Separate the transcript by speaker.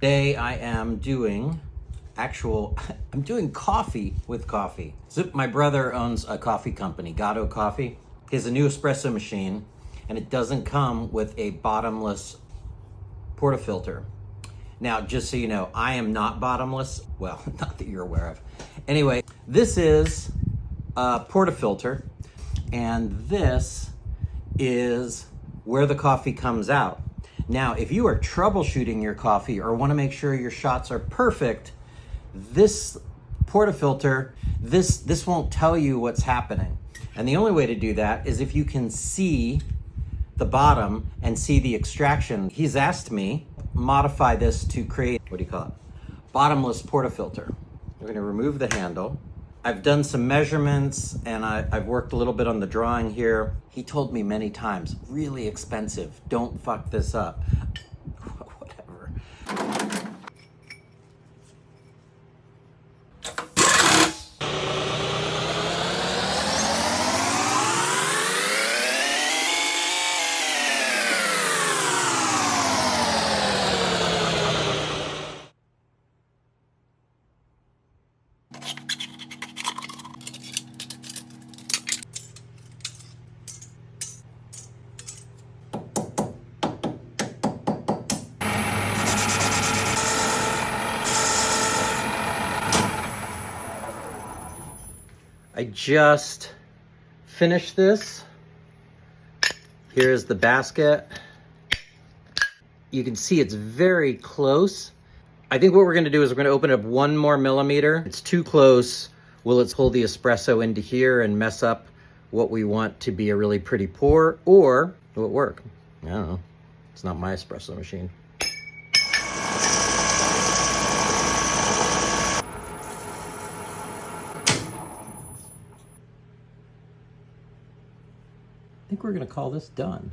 Speaker 1: Today I am doing I'm doing coffee with coffee. So my brother owns a coffee company, Gato Coffee. He has a new espresso machine, and it doesn't come with a bottomless portafilter. Now, just so you know, I am not bottomless. Well, not that you're aware of. Anyway, this is a portafilter, and this is where the coffee comes out. Now, if you are troubleshooting your coffee or want to make sure your shots are perfect, this portafilter, this won't tell you what's happening. And the only way to do that is if you can see the bottom and see the extraction. He's asked me modify this to create, what do you call it? Bottomless portafilter. We're going to remove the handle. I've done some measurements and I've worked a little bit on the drawing here. He told me many times, really expensive, don't fuck this up. Whatever. I just finished this. Here's the basket. You can see it's very close. I think what we're gonna do is we're gonna open it up 1 more millimeter. It's too close. Will it pull the espresso into here and mess up what we want to be a really pretty pour, or will it work? I don't know. It's not my espresso machine. I think we're gonna call this done.